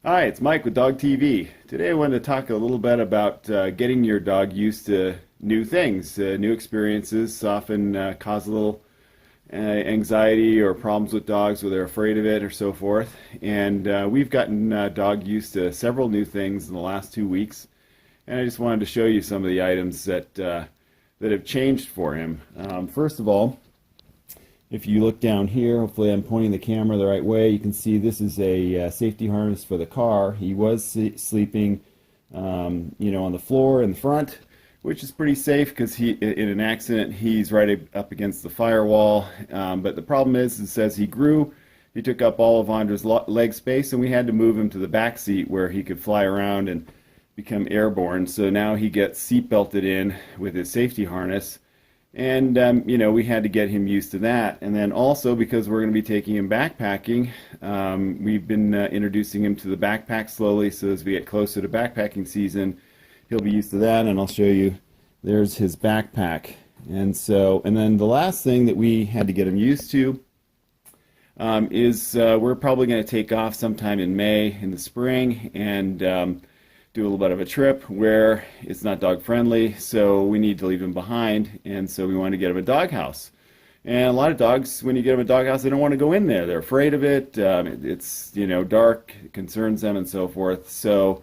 Hi, it's Mike with Dog TV. Today I wanted to talk a little bit about getting your dog used to new things. New experiences often cause a little anxiety or problems with dogs where they're afraid of it or so forth. And we've gotten Dog used to several new things in the last 2 weeks. And I just wanted to show you some of the items that have changed for him. First of all, if you look down here, hopefully I'm pointing the camera the right way, you can see this is a safety harness for the car. He was sleeping, on the floor in the front, which is pretty safe because in an accident, he's right up against the firewall. But the problem is as he grew, he took up all of Andre's leg space, and we had to move him to the back seat where he could fly around and become airborne. So now he gets seat belted in with his safety harness. And, we had to get him used to that. And then also, because we're going to be taking him backpacking, we've been introducing him to the backpack slowly. So as we get closer to backpacking season, he'll be used to that. And I'll show you, there's his backpack. And then the last thing that we had to get him used to is we're probably going to take off sometime in May in the spring and do a little bit of a trip where it's not dog friendly, so we need to leave him behind, and so we want to get him a doghouse. And a lot of dogs, when you get them a doghouse, they don't want to go in there. They're afraid of it. It's dark, it concerns them, and so forth. So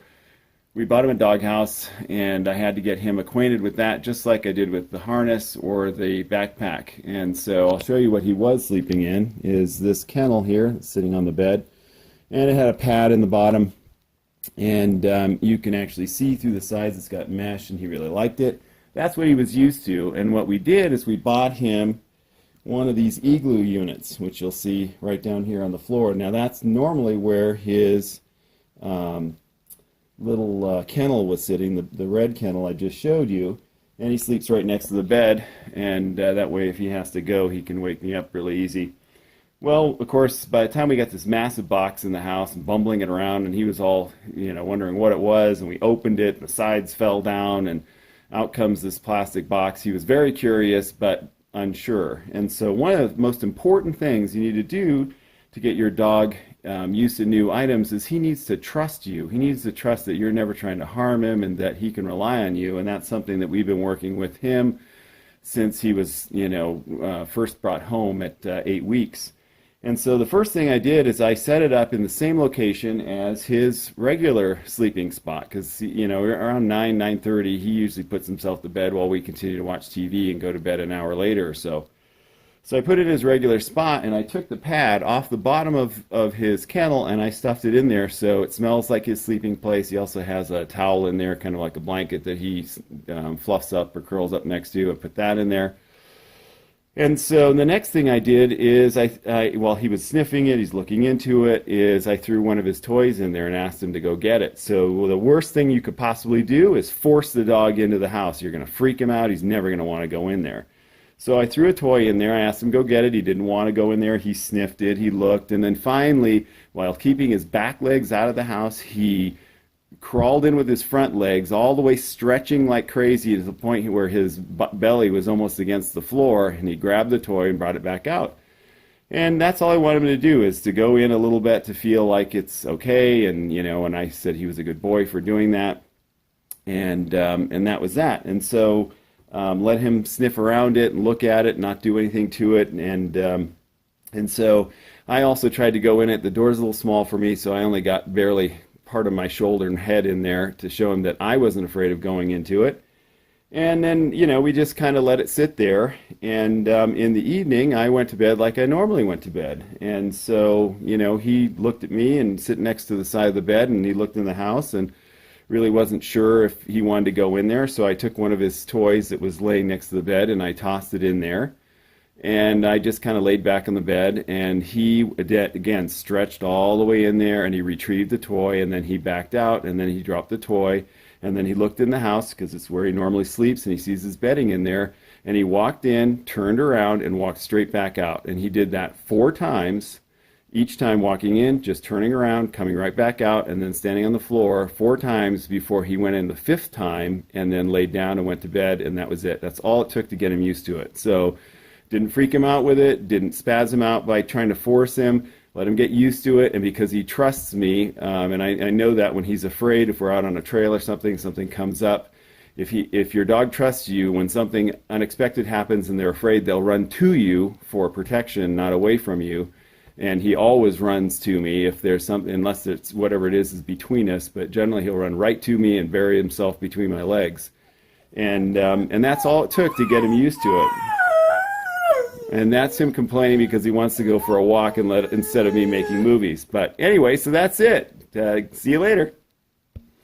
we bought him a doghouse, and I had to get him acquainted with that, just like I did with the harness or the backpack. And so I'll show you what he was sleeping in. Is this kennel here, sitting on the bed, and it had a pad in the bottom. And you can actually see through the sides. It's got mesh, and he really liked it. That's what he was used to. And what we did is we bought him one of these igloo units, which you'll see right down here on the floor. Now that's normally where his little kennel was sitting, the red kennel I just showed you. And he sleeps right next to the bed, and that way if he has to go, he can wake me up really easy. Well, of course, by the time we got this massive box in the house and bumbling it around, and he was all, wondering what it was, and we opened it, and the sides fell down, and out comes this plastic box. He was very curious, but unsure. And so one of the most important things you need to do to get your dog used to new items is he needs to trust you. He needs to trust that you're never trying to harm him and that he can rely on you, and that's something that we've been working with him since he was, first brought home at 8 weeks. And so the first thing I did is I set it up in the same location as his regular sleeping spot, because around 9:30 he usually puts himself to bed while we continue to watch TV and go to bed an hour later or so. So I put it in his regular spot, and I took the pad off the bottom of his kennel and I stuffed it in there so it smells like his sleeping place. He also has a towel in there, kind of like a blanket that he fluffs up or curls up next to. I put that in there. And so the next thing I did is while he was sniffing it, he's looking into it, is I threw one of his toys in there and asked him to go get it. So the worst thing you could possibly do is force the dog into the house. You're going to freak him out. He's never going to want to go in there. So I threw a toy in there. I asked him to go get it. He didn't want to go in there. He sniffed it. He looked. And then finally, while keeping his back legs out of the house, he crawled in with his front legs, all the way stretching like crazy to the point where his belly was almost against the floor, and he grabbed the toy and brought it back out. And that's all I wanted him to do, is to go in a little bit to feel like it's okay, and and I said he was a good boy for doing that, and that was that. And so let him sniff around it and look at it, not do anything to it, and so I also tried to go in it. The door's a little small for me, so I only got barely part of my shoulder and head in there to show him that I wasn't afraid of going into it. And then, we just kind of let it sit there. And in the evening, I went to bed like I normally went to bed. And so, he looked at me and sitting next to the side of the bed, and he looked in the house and really wasn't sure if he wanted to go in there. So I took one of his toys that was laying next to the bed and I tossed it in there. And I just kind of laid back on the bed, and he, again, stretched all the way in there, and he retrieved the toy, and then he backed out, and then he dropped the toy, and then he looked in the house, because it's where he normally sleeps, and he sees his bedding in there, and he walked in, turned around, and walked straight back out. And he did that 4 times, each time walking in, just turning around, coming right back out, and then standing on the floor 4 times before he went in the 5th time, and then laid down and went to bed, and that was it. That's all it took to get him used to it. So didn't freak him out with it, didn't spaz him out by trying to force him, let him get used to it. And because he trusts me, and I know that when he's afraid, if we're out on a trail or something, something comes up, if your dog trusts you, when something unexpected happens and they're afraid, they'll run to you for protection, not away from you. And he always runs to me if there's something, unless it's whatever it is between us. But generally, he'll run right to me and bury himself between my legs. And that's all it took to get him used to it. And that's him complaining because he wants to go for a walk instead of me making movies. But anyway, so that's it. See you later.